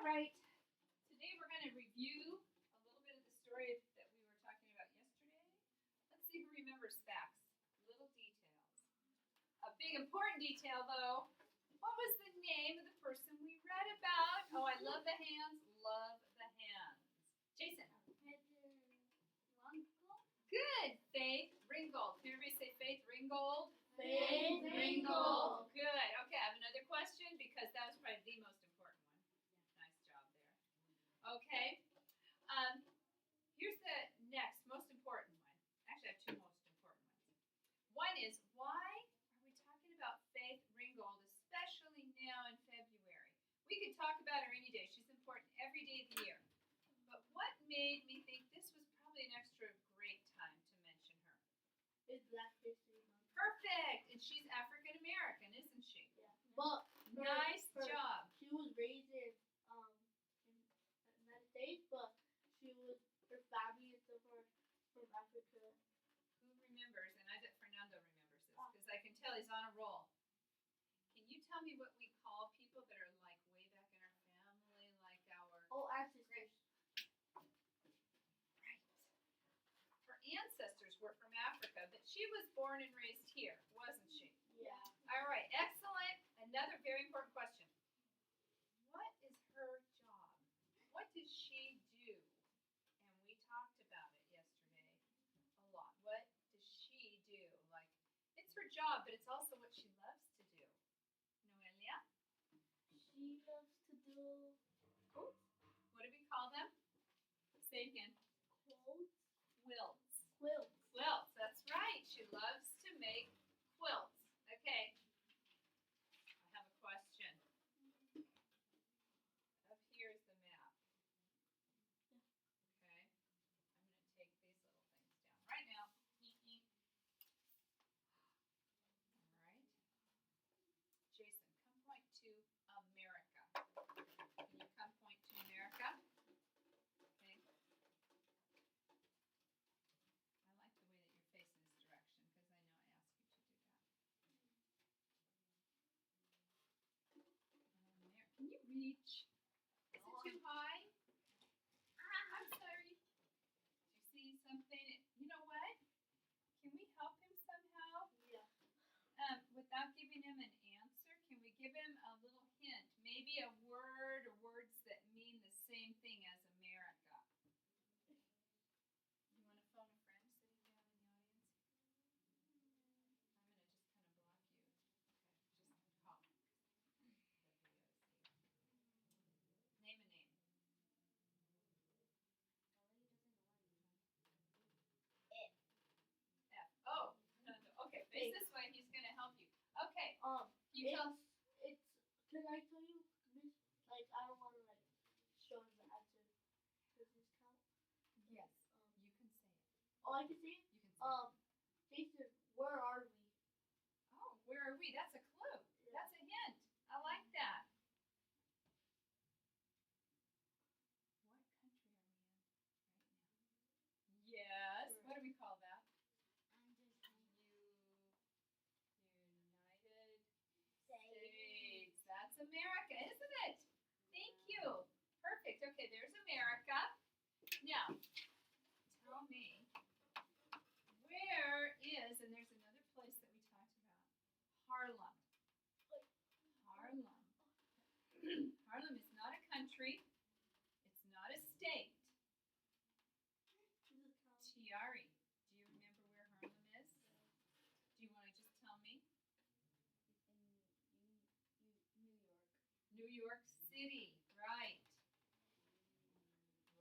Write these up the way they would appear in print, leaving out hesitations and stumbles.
All right. Today we're going to review a little bit of the story that we were talking about yesterday. Let's see who remembers facts, little details. A big important detail, though. What was the name of the person we read about? Oh, I love the hands. Love the hands. Jason. Good. Faith Ringgold. Can everybody say Faith Ringgold? Faith Ringgold. Good. Okay, I have another question because that was probably the most important one. Nice job there. Okay. Here's the next most important one. Actually, I have two most important ones. One is, why are we talking about Faith Ringgold, especially now in February? We could talk about her any day. She's important every day of the year. But what made me think this was probably an extra great time to mention her? It's Black History Month. Perfect. And she's African American, isn't she? Yeah. But Nice job. She was raised in the United States, but her family and stuff are from Africa. Who remembers? And I bet Fernando remembers this because I can tell he's on a roll. Can you tell me what we call people that are like way back in our family, like our Ancestors. Right. Her ancestors were from Africa, but she was born and raised here, wasn't she? Yeah. All right, excellent. Another very important question. What is her job? What does she do? And we talked about it yesterday a lot. What does she do? Like, it's her job, but it's also what she loves to do. Noelia? She loves to do quilts. What do we call them? Say it again. Quilts. Quilts. Quilts. Quilts, that's right. She loves to make quilts. Okay. I have a question. Up here is the map. Okay. I'm going to take these little things down right now. All right. Jason, come point to America. Can you come point to America? Okay. I like the way that you're facing this direction because I know I asked you to do that. Can you reach? Is it too high? I'm sorry. Did you see something? You know what? Can we help him somehow? Yeah. Without giving him an answer, can we give him a little hint? Maybe a word or words that mean the same thing as America. You want to phone a friend sitting down in the audience? I'm going to just kind of block you. Okay, just call. Name a name. F. Oh, no. Okay, face this way. He's going to help you. Okay. You tell. It's. Can I tell you? Like, I don't want to show the answer. Does this count? Yes. You can say it. Oh, I can see it. You can say it. Jason, where are we? Oh, where are we? That's a clue. Yeah. That's a hint. I like that. What country are we in right now? Yes. What do we call that? United States. That's America, isn't it? Thank you. Perfect. Okay, there's America. Now, tell me, where is, and there's another place that we talked about, Harlem. Harlem. Harlem is not a country. It's not a state. Tiari. Do you remember where Harlem is? Do you want to just tell me? New York. New York City. Right.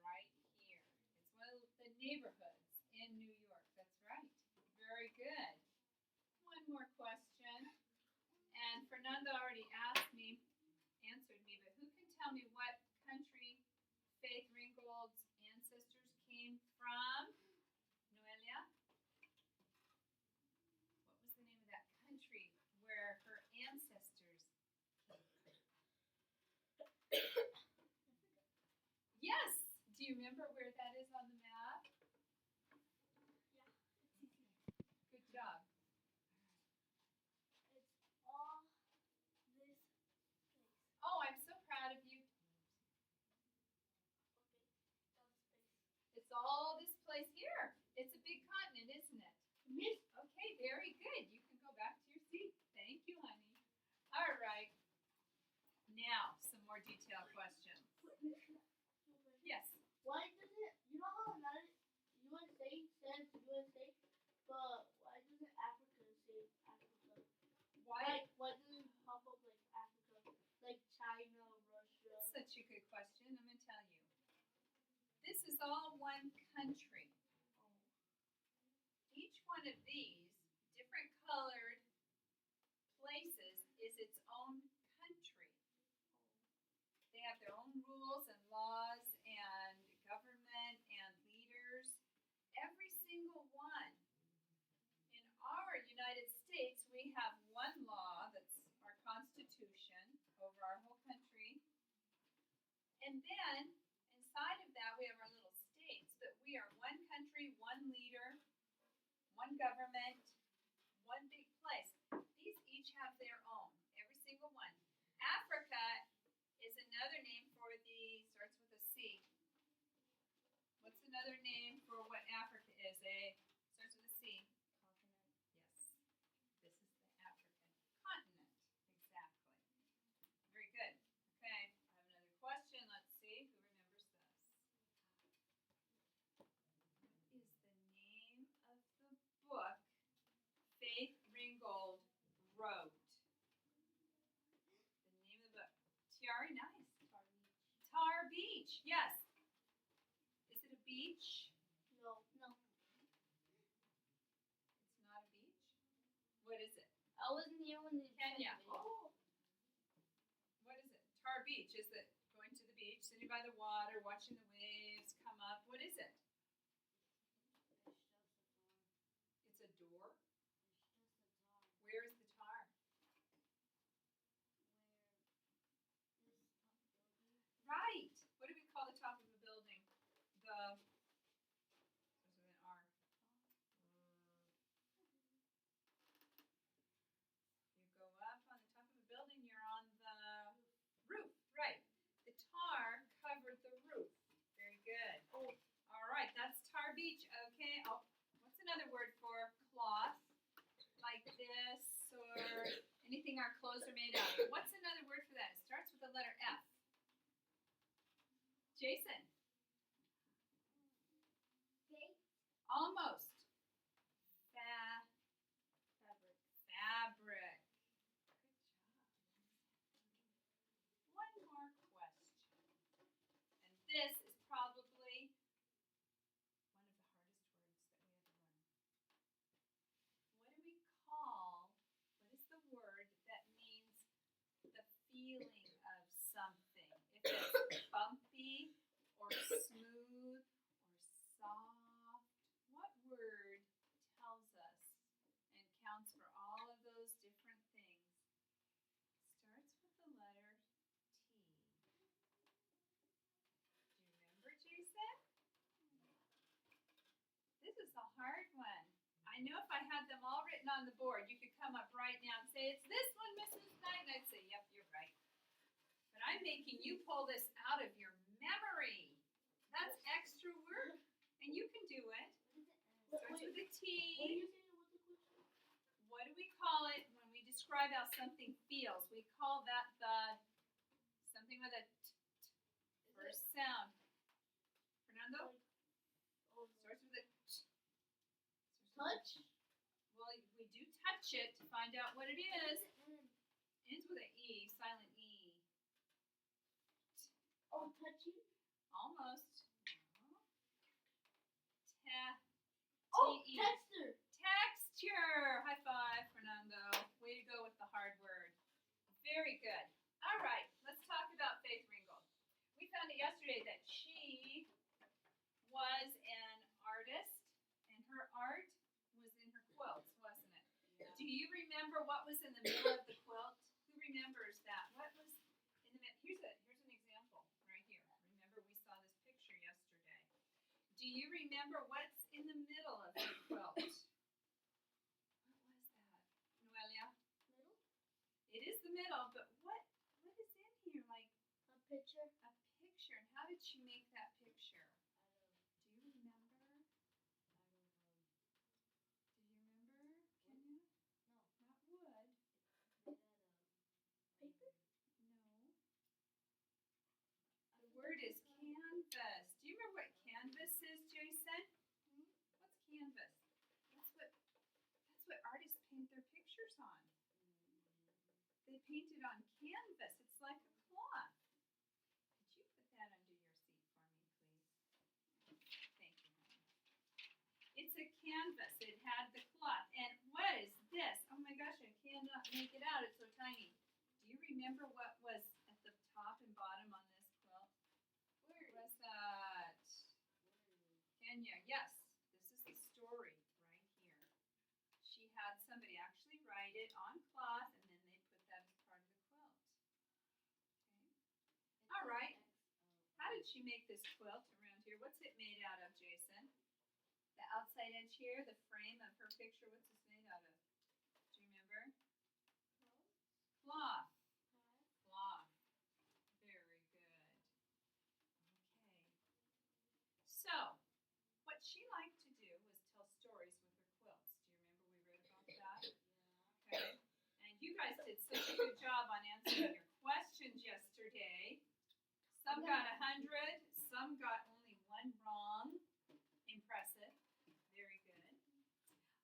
Right here. It's one of the neighborhoods in New York. That's right. Very good. One more question. And Fernando already answered me, but who can tell me what country Faith Ringgold's ancestors came from? Noelia? What was the name of that country where her ancestors came from? Yes! Do you remember where that is on the map? Yeah. Good job. It's all this place. Oh, I'm so proud of you. place here. It's a big continent, isn't it? Miss. Okay, very good. You can go back to your seat. Thank you, honey. All right. Now, some more detailed questions. Yes. Why does it? You know how United USA says USA, but why doesn't Africa say Africa? Why? Why doesn't it pop up like Africa, like China, Russia? Such a good question. I'm going to tell you. This is all one country. Each one of these different colored places is its own country. They have their own rules and laws and government and leaders. Every single one. In our United States, we have one law that's our Constitution over our whole country. And then inside of that, we have our little states, but we are one country, one leader, one government, one big place. These each have their own, every single one. Africa is another name for starts with a C. What's another name for what Africa is? Starts with a C. Continent. Yes. This is the African continent. Exactly. Very good. Okay, I have another question. Let's see who remembers this. What is the name of the book Faith Ringgold wrote? The name of the book. Tiari, nice. Tar Beach. Yes. Is it a beach? No. It's not a beach. What is it? I wasn't here when they Kenya. said it. Oh. What is it? Tar Beach. Is it going to the beach, sitting by the water, watching the waves come up? What is it? It's a door. Where is the tar? Right. What do we call the top of a building? There's an R. You go up on the top of a building, you're on the roof. Right. The tar covered the roof. Very good. All right, that's Tar Beach. Okay. Oh, what's another word for cloth? Like this or anything our clothes are made out of. What's another word for that? It starts with the letter F. Jason. Okay. Almost. Fabric. Fabric. Good job. One more question. And this is probably one of the hardest words that we ever learn. What do we call, what is the word that means the feeling of something? If it's bumpy or smooth or soft, what word tells us and counts for all of those different things? Starts with the letter T. Do you remember, Jason? This is a hard one. I know if I had them all written on the board, you could come up right now and say, it's this one, Mrs. Knight, and I'd say, yep, you're right. But I'm making you pull this out of your memory. That's extra work, and you can do it. Starts with a T. What do we call it when we describe how something feels? We call that something with a first sound. Fernando? Starts with a T. Touch? Well, we do touch it to find out what it is. Ends with an E, silent E. Oh, touchy? Almost. Oh, T-E. texture. Texture. High five, Fernando. Way to go with the hard word. Very good. All right, let's talk about Faith Ringgold. We found it yesterday that she was an artist, and her art was in her quilts, wasn't it? Yeah. Do you remember what was in the middle of the quilt? Who remembers that? What was in the middle? Here's an example right here. Remember, we saw this picture yesterday. Do you remember what's in the middle of the quilt? What was that, Noelia? Middle? It is the middle, but what is in here? Like a picture. A picture. And how did she make that picture? Do you remember? they painted on canvas. It's like a cloth. Could you put that under your seat for me, please? Thank you, honey. It's a canvas. It had the cloth. And what is this? Oh my gosh, I cannot make it out. It's so tiny. Do you remember what was at the top and bottom on this quilt? Where was that? Kenya, yes. This is the story right here. She had somebody actually write it on cloth, and then they put that as part of the quilt. Okay. All right. How did she make this quilt around here? What's it made out of, Jason? The outside edge here, the frame of her picture, what's this made out of? Do you remember? Cloth. Cloth. Very good. Okay. So, what she liked to do was tell stories with her quilts. Do you remember we read about that? Okay. And you guys did such a good job on answering your questions yesterday. Some got 100, some got only one wrong. Impressive. Very good.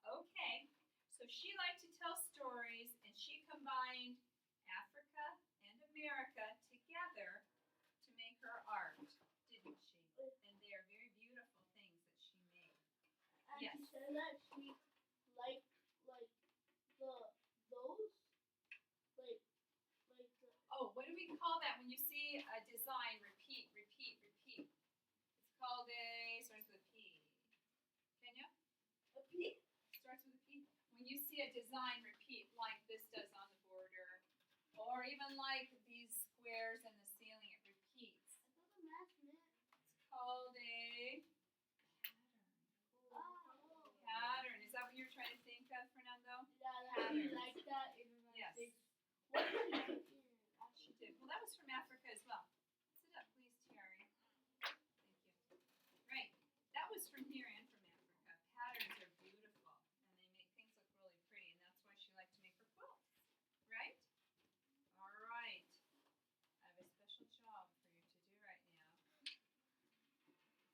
Okay. So she liked to tell stories, and she combined Africa and America together to make her art, didn't she? And they are very beautiful things that she made. And Yes. she said that she liked those Oh, what do we call that when you see a design repeat, repeat, repeat? It's called starts with a P. Kenya? a P. Starts with a P. When you see a design repeat like this does on the border, or even like these squares in the ceiling, it repeats. I thought the math meant. It's called a pattern. Is that what you're trying to think of, Fernando? Yeah, Patterns. like that in the Yes. States. What did you do? She did. Well, that was from Africa as well. Sit up, please, Tiari. Thank you. Right. That was from here and from Africa. Patterns are beautiful, and they make things look really pretty, and that's why she liked to make her quilts. Right? All right. I have a special job for you to do right now.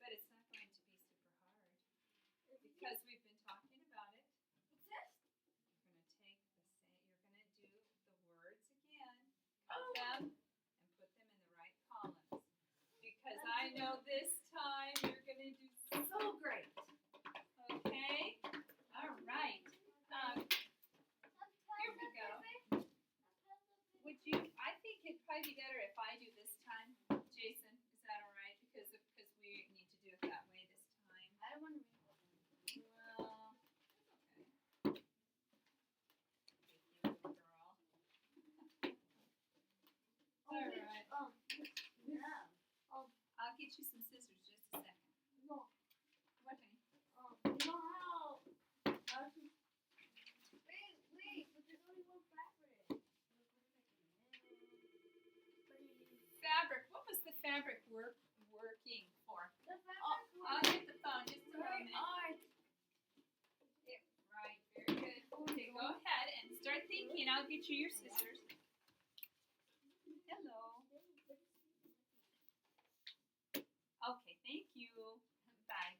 But it's not going to be super hard because we've been talking about it. You're going to take you're going to do the words again, cut them, and put them in the right columns. Because I know this time you're going to do so great. Okay? All right. Here we go. Would you? I think it'd probably be better if I do this time, Jason. Is that all right? Because we need to do it that way this time. I don't want to read it. Well, it's okay. Thank you, little girl. All right. Yeah. I'll get you some scissors just a second. No. What, honey? You know how? Wait, but there's only one fabric. Fabric. What was the fabric working for? The fabric. I'll get the phone just a moment. Yeah, right. Very good. Okay, go ahead and start thinking. I'll get you your scissors. Hello. Okay, thank you. Bye.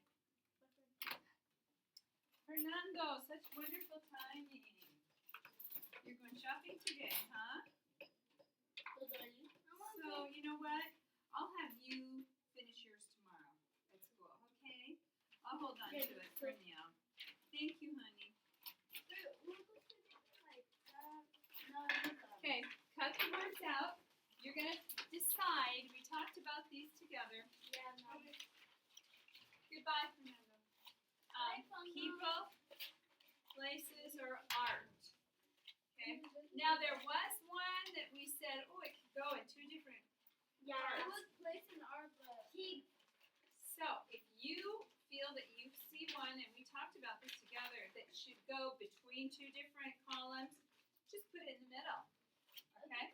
Fernando, such wonderful timing. You're going shopping today, huh? So, you know what? I'll have you finish yours tomorrow at school, okay? I'll hold on to it for now. Thank you, honey. Okay, cut the words out. You're going to decide. We talked about these together. Yeah, no. Goodbye, Fernando. People, places, or art. Okay. Now there was one that we said, oh, it could go in two different. Yeah, it was placed in our book. So if you feel that you see one, and we talked about this together, that should go between two different columns, just put it in the middle. Okay.